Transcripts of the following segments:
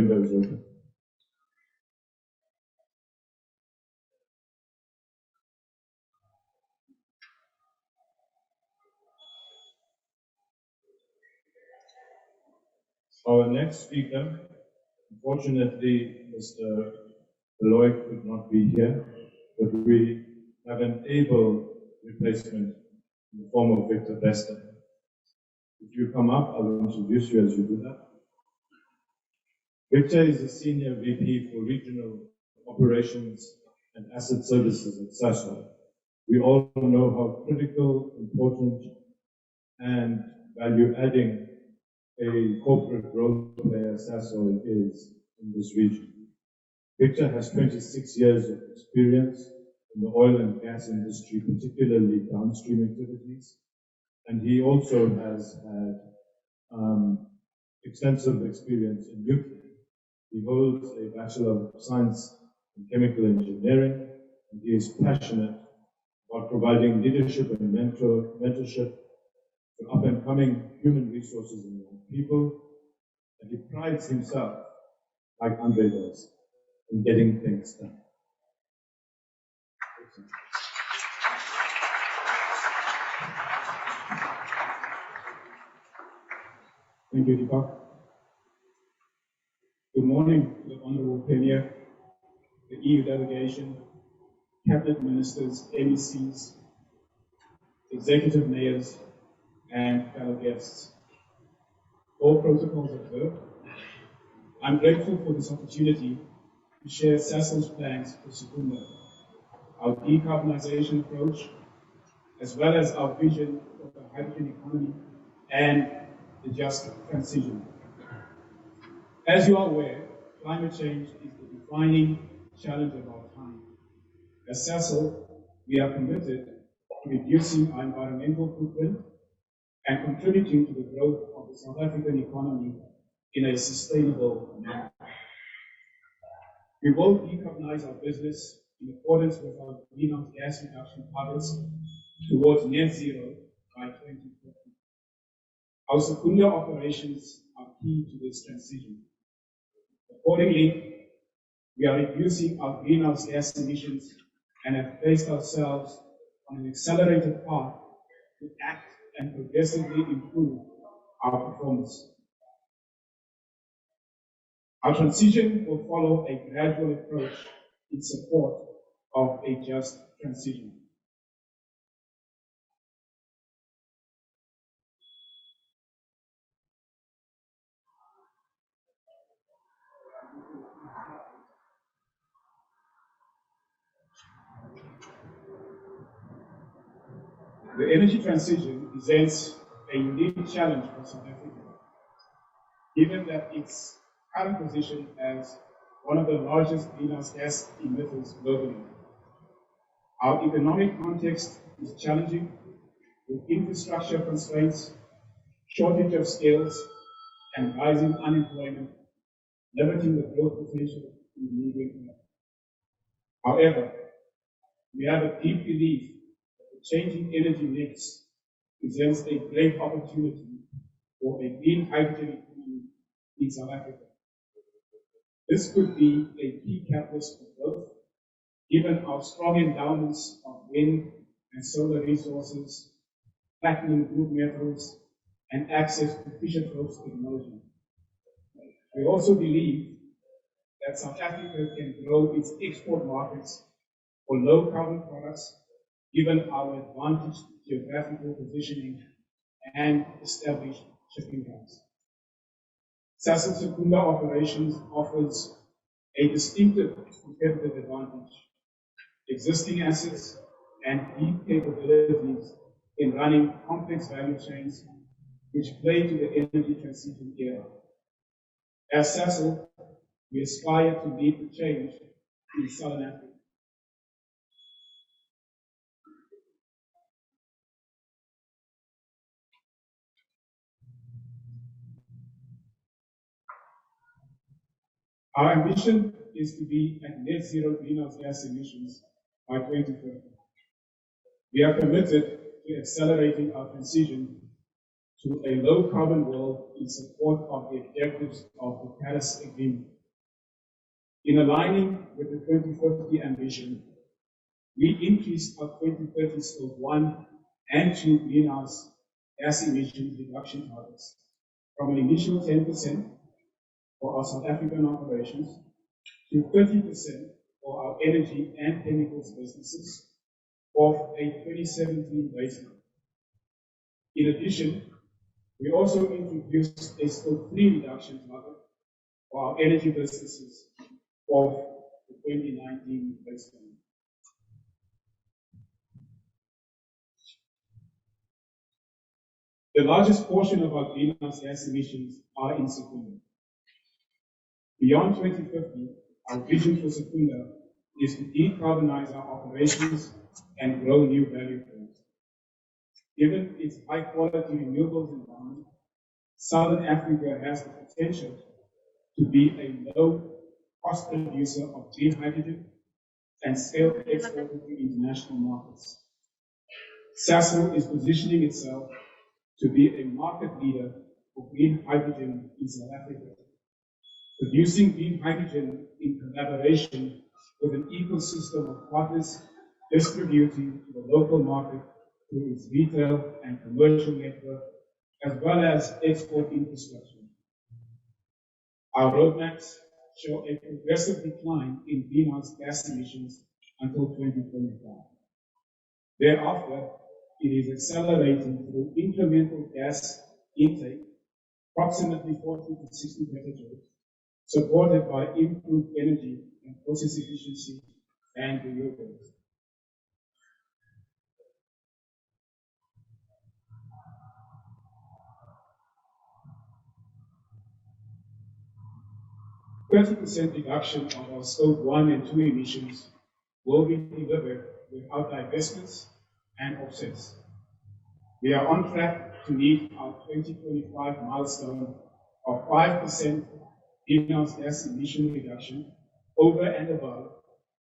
windows open. Our next speaker, unfortunately, Mr. Baloyi could not be here, but we have an able replacement in the form of Victor Bester. If you come up, I will introduce you as you do that. Victor is a Senior VP for Regional Operations and Asset Services at Sasol. We all know how critical, important, and value-adding a corporate role player Sasol is in this region. Victor has 26 years of experience in the oil and gas industry, particularly downstream activities, and he also has had extensive experience in nuclear. He holds a Bachelor of Science in Chemical Engineering, and he is passionate about providing leadership and mentorship to up-and-coming human resources and young people, and he prides himself, like Andre does, in getting things done. Thank you, Deepak. Good morning to the Honourable Premier, the EU delegation, cabinet ministers, MECs, executive mayors, and fellow guests. All protocols observed. I'm grateful for this opportunity to share Sasol's plans for Secunda, our decarbonisation approach, as well as our vision of the hydrogen economy and the just transition. As you are aware, climate change is the defining challenge of our time. As Sasol, we are committed to reducing our environmental footprint and contributing to the growth of the South African economy in a sustainable manner. We will decarbonize our business in accordance with our greenhouse gas reduction targets towards net zero by 2050. Our Secunda operations are key to this transition. Accordingly, we are reducing our greenhouse gas emissions and have placed ourselves on an accelerated path to act and progressively improve our performance. Our transition will follow a gradual approach in support of a just transition. The energy transition presents a unique challenge for South Africa, given that its current position as one of the largest greenhouse gas emitters globally. Our economic context is challenging, with infrastructure constraints, shortage of skills, and rising unemployment, limiting the growth potential in the medium term. However, we have a deep belief that the changing energy mix presents a great opportunity for a green hydrogen economy in South Africa. This could be a key catalyst for growth, given our strong endowments of wind and solar resources, platinum group metals, and access to Fisher-Tropsch technology. We also believe that South Africa can grow its export markets for low-carbon products, given our advantaged geographical positioning and established shipping routes. Sasol Secunda operations offers a distinctive competitive advantage, existing assets and deep capabilities in running complex value chains which play to the energy transition era. As Sasol, we aspire to lead the change in Southern Africa. Our ambition is to be at net zero greenhouse gas emissions by 2050. We are committed to accelerating our transition to a low-carbon world in support of the objectives of the Paris Agreement. In aligning with the 2050 ambition, we increased our 2030 Scope 1 and 2 greenhouse gas emissions reduction targets from an initial 10% for our South African operations to 30% for our energy and chemicals businesses of a 2017 baseline. In addition, we also introduced a Scope 3 reduction target for our energy businesses of the 2019 baseline. The largest portion of our greenhouse gas emissions are in Secunda. Beyond 2050, our vision for Secunda is to decarbonize our operations and grow new value pools. Given its high-quality renewables environment, Southern Africa has the potential to be a low-cost producer of green hydrogen and scale export to international markets. Sasol is positioning itself to be a market leader for green hydrogen in South Africa, producing green hydrogen in collaboration with an ecosystem of partners distributing to the local market through its retail and commercial network, as well as export infrastructure. Our roadmaps show a progressive decline in greenhouse gas emissions until 2025. Thereafter, it is accelerating through incremental gas intake, approximately 40 to 60 petajoules, supported by improved energy and process efficiency and renewables. % reduction of our Scope 1 and 2 emissions will be delivered without divestments and offsets. We are on track to meet our 2025 milestone of 5% greenhouse gas emission reduction over and above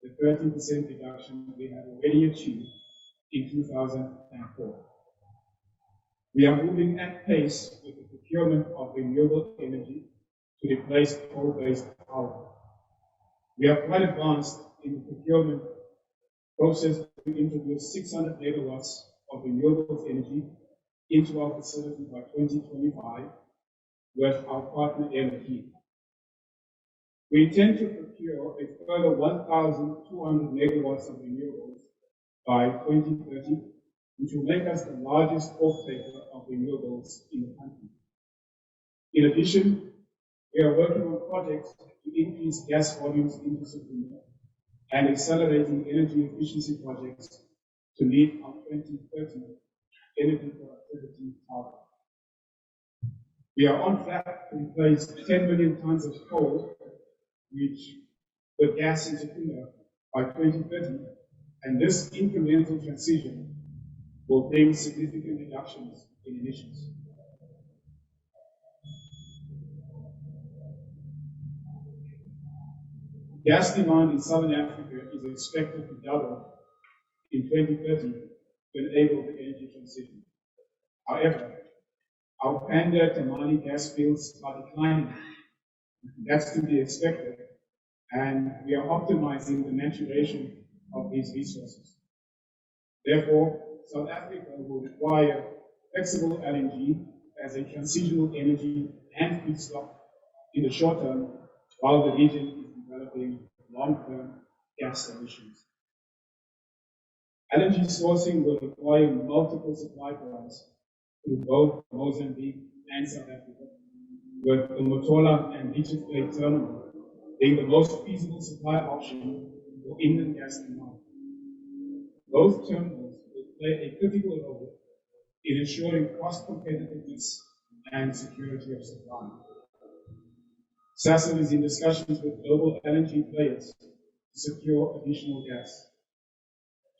the 13% reduction we have already achieved in 2004. We are moving at pace with the procurement of renewable energy to replace coal-based power. We are quite advanced in the procurement process to introduce 600 megawatts of renewables energy into our facility by 2025 with our partner LNG. We intend to procure a further 1,200 megawatts of renewables by 2030, which will make us the largest off-taker of renewables in the country. In addition, we are working on projects to increase gas volumes into Secunda and accelerating energy efficiency projects to meet our 2030 energy productivity target. We are on track to replace 10 million tons of coal with gas in Secunda by 2030, and this incremental transition will bring significant reductions in emissions. Gas demand in Southern Africa is expected to double in 2030 to enable the energy transition. However, our Panda Tamani gas fields are declining. That's to be expected, and we are optimizing the maturation of these resources. Therefore, South Africa will require flexible LNG as a transitional energy and feedstock in the short term, while the region is developing long-term gas solutions. LNG sourcing will require multiple supply points through both Mozambique and South Africa, with the Motola and Richards Bay terminal being the most feasible supply option for inland gas demand. Both terminals will play a critical role in ensuring cost competitiveness and security of supply. Sasol is in discussions with global LNG players to secure additional gas.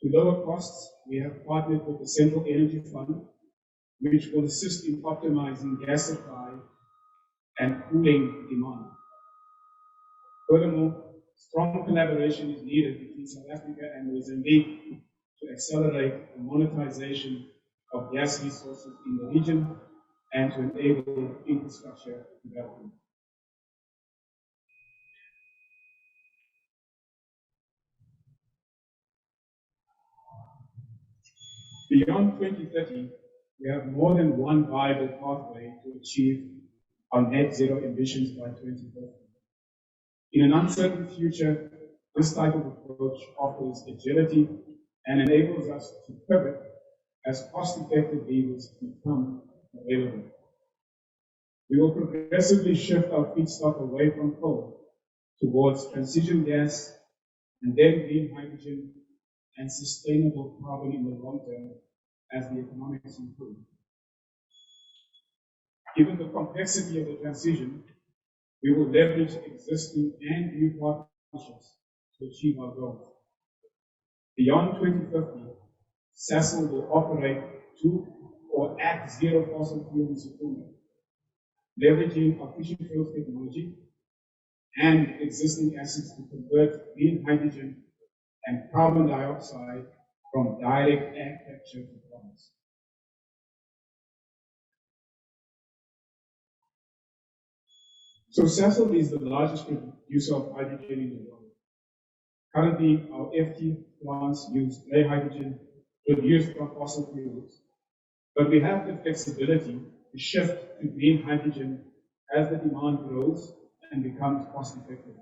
To lower costs, we have partnered with the Central Energy Fund, which will assist in optimizing gas supply and cooling demand. Furthermore, strong collaboration is needed between South Africa and Mozambique to accelerate the monetization of gas resources in the region and to enable infrastructure development. Beyond 2030, we have more than one viable pathway to achieve our net zero ambitions by 2050. In an uncertain future, this type of approach offers agility and enables us to pivot as cost-effective levers become available. We will progressively shift our feedstock away from coal towards transition gas and then green hydrogen and sustainable carbon in the long term as the economics improve. Given the complexity of the transition, we will leverage existing and new partnerships to achieve our goals. Beyond 2050, Sasol will operate to or at zero fossil fuel in Secunda, leveraging artificial fuels technology and existing assets to convert green hydrogen and carbon dioxide from direct air capture to products. So Sasol is the largest producer of hydrogen in the world. Currently, our FT plants use grey hydrogen produced from fossil fuels, but we have the flexibility to shift to green hydrogen as the demand grows and becomes cost-effective.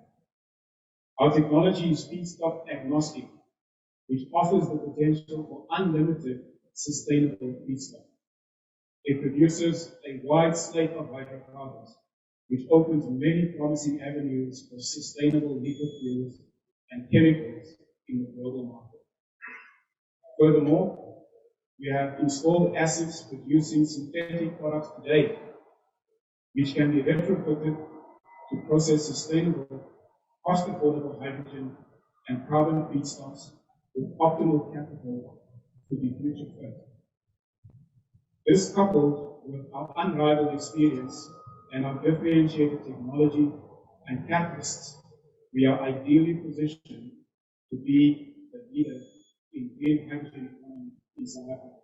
Our technology is feedstock agnostic, which offers the potential for unlimited sustainable feedstock. It produces a wide slate of hydrocarbons, which opens many promising avenues for sustainable liquid fuels and chemicals in the global market. Furthermore, we have installed assets producing synthetic products today, which can be retrofitted to process sustainable, cost-affordable hydrogen and carbon feedstocks with optimal capital to be future fit. This, coupled with our unrivaled experience and our differentiated technology and catalysts, we are ideally positioned to be the leader in green hydrogen economy in South Africa.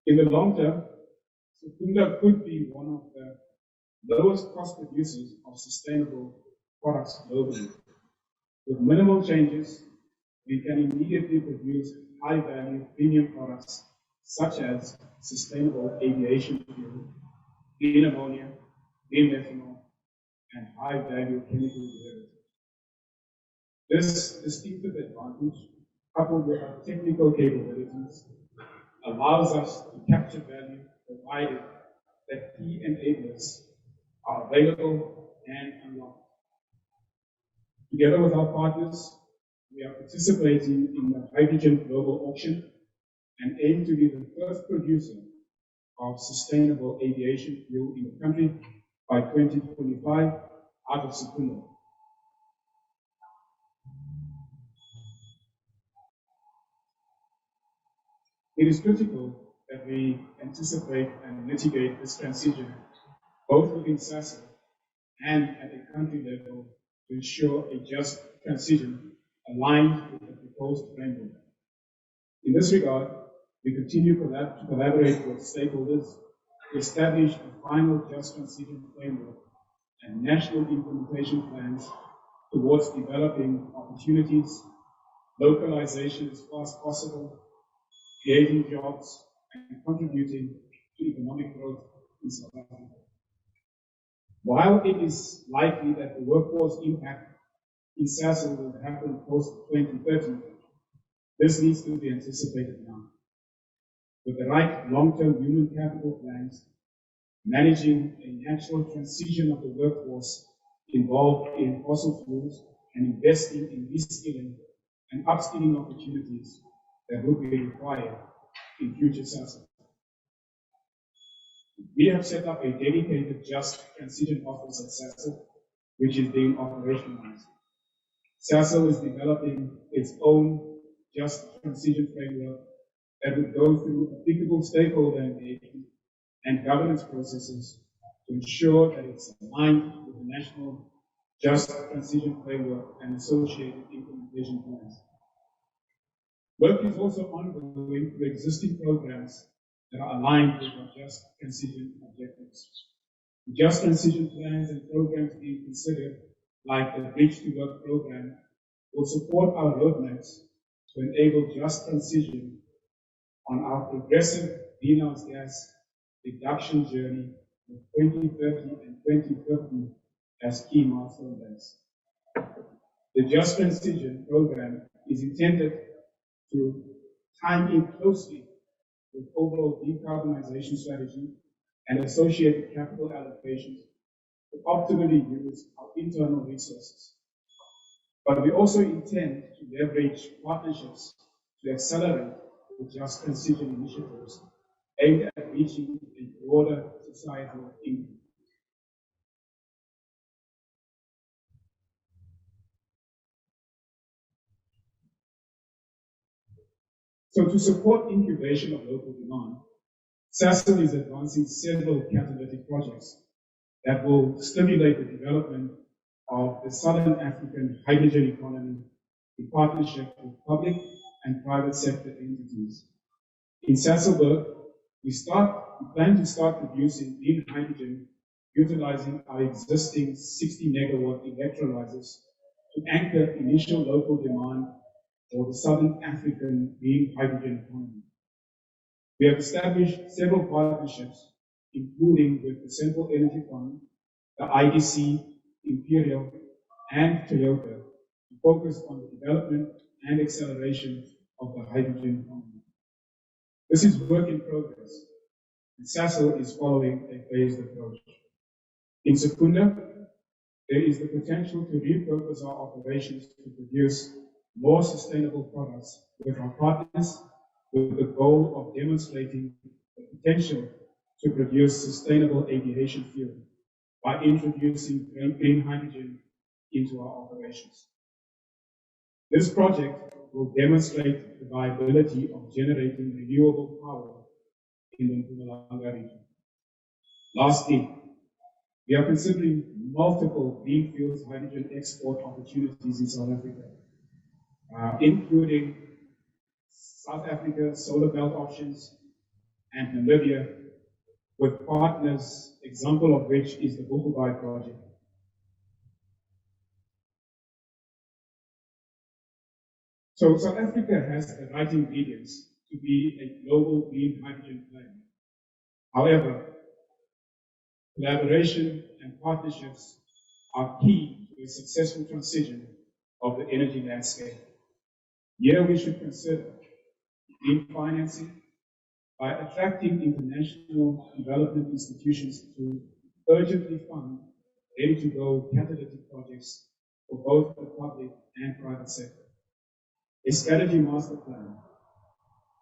In the long term, Secunda could be one of the lowest cost producers of sustainable products globally. With minimal changes, we can immediately produce high-value premium products such as sustainable aviation fuel, green ammonia, green methanol, and high-value chemical derivatives. This distinctive advantage, coupled with our technical capabilities, allows us to capture value provided that key enablers are available and unlocked. Together with our partners, we are participating in the hydrogen global auction and aim to be the first producer of sustainable aviation fuel in the country by 2025 out of Secunda. It is critical that we anticipate and mitigate this transition, both within Sasol and at a country level, to ensure a just transition aligned with the proposed framework. In this regard, we continue to collaborate with stakeholders to establish a final just transition framework and national implementation plans towards developing opportunities, localization as far as possible, creating jobs, and contributing to economic growth in South Africa. While it is likely that the workforce impact in Sasol will happen post-2030, this needs to be anticipated now. With the right long-term human capital plans, managing a natural transition of the workforce involved in fossil fuels and investing in reskilling and upskilling opportunities that will be required in future Sasol. We have set up a dedicated Just Transition Office at Sasol, which is being operationalized. Sasol is developing its own Just Transition framework that would go through applicable stakeholder engagement and governance processes to ensure that it's aligned with the national just transition framework and associated implementation plans. Work is also ongoing with existing programs that are aligned with our just transition objectives. The just transition plans and programs being considered, like the Bridge to Work program, will support our roadmaps to enable just transition on our progressive greenhouse gas reduction journey with 2030 and 2050 as key milestone dates. The Just Transition program is intended to time in closely with overall decarbonization strategy and associated capital allocations to optimally use our internal resources. But we also intend to leverage partnerships to accelerate the Just Transition initiatives aimed at reaching a broader societal impact. So to support incubation of local demand, SASL is advancing several catalytic projects that will stimulate the development of the Southern African hydrogen economy in partnership with public and private sector entities. In Sasolburg, we plan to start producing green hydrogen utilizing our existing 60 megawatt electrolyzers to anchor initial local demand for the Southern African green hydrogen economy. We have established several partnerships, including with the Central Energy Fund, the IDC, Imperial, and Toyota, to focus on the development and acceleration of the hydrogen economy. This is work in progress, and Sasol is following a phased approach. In Secunda, there is the potential to repurpose our operations to produce more sustainable products with our partners, with the goal of demonstrating the potential to produce sustainable aviation fuel by introducing green hydrogen into our operations. This project will demonstrate the viability of generating renewable power in the Mpumalanga region. Lastly, we are considering multiple greenfield hydrogen export opportunities in South Africa, including South Africa solar belt options and Namibia, with partners, example of which is the Baloyi project. So South Africa has the right ingredients to be a global green hydrogen player. However, collaboration and partnerships are key to a successful transition of the energy landscape. Here we should consider green financing by attracting international development institutions to urgently fund ready-to-go catalytic projects for both the public and private sector. A strategy master plan.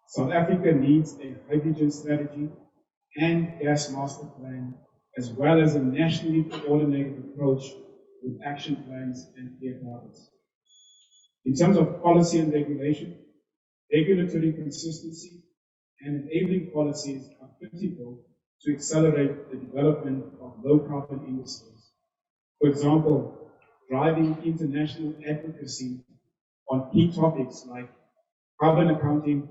South Africa needs a hydrogen strategy and gas master plan, as well as a nationally coordinated approach with action plans and clear targets. In terms of policy and regulation, regulatory consistency and enabling policies are critical to accelerate the development of low-carbon industries. For example, driving international advocacy on key topics like carbon accounting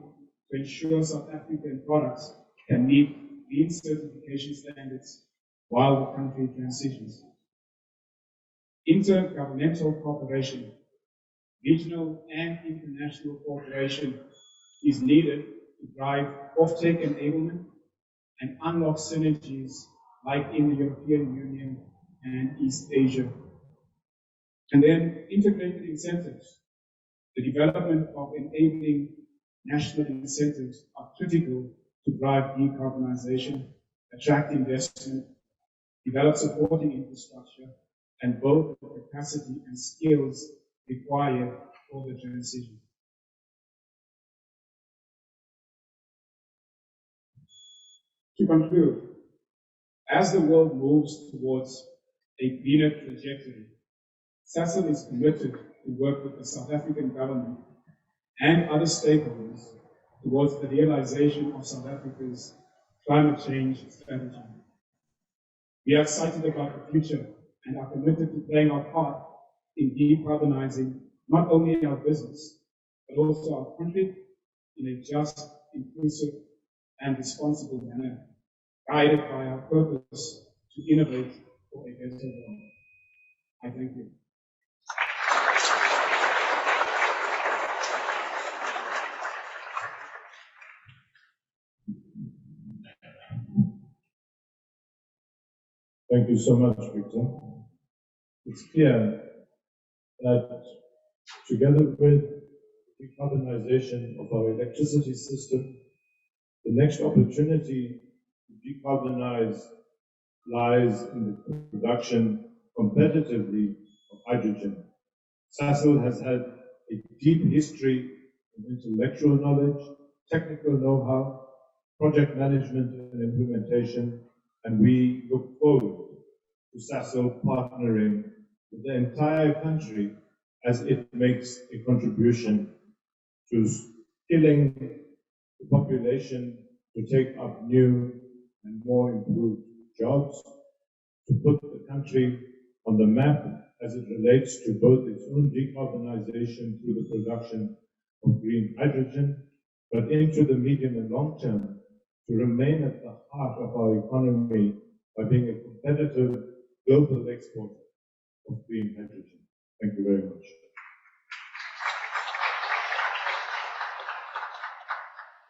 to ensure South African products can meet green certification standards while the country transitions. Intergovernmental cooperation, regional and international cooperation is needed to drive offtake enablement and unlock synergies like in the European Union and East Asia. And then integrated incentives. The development of enabling national incentives are critical to drive decarbonization, attract investment, develop supporting infrastructure, and build the capacity and skills required for the transition. To conclude, as the world moves towards a greener trajectory, Sasol is committed to work with the South African government and other stakeholders towards the realization of South Africa's climate change strategy. We are excited about the future and are committed to playing our part in decarbonizing not only our business, but also our country in a just, inclusive, and responsible manner, guided by our purpose to innovate for a better world. I thank you. Thank you so much, Victor. It's clear that together with decarbonization of our electricity system, the next opportunity to decarbonize lies in the production competitively of hydrogen. Sasol has had a deep history of intellectual knowledge, technical know-how, project management and implementation, and we look forward to Sasol partnering with the entire country as it makes a contribution to skilling the population to take up new and more improved jobs, to put the country on the map as it relates to both its own decarbonization through the production of green hydrogen, but into the medium and long term, to remain at the heart of our economy by being a competitive global exporter of green hydrogen. Thank you very much.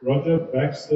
Roger Baxter.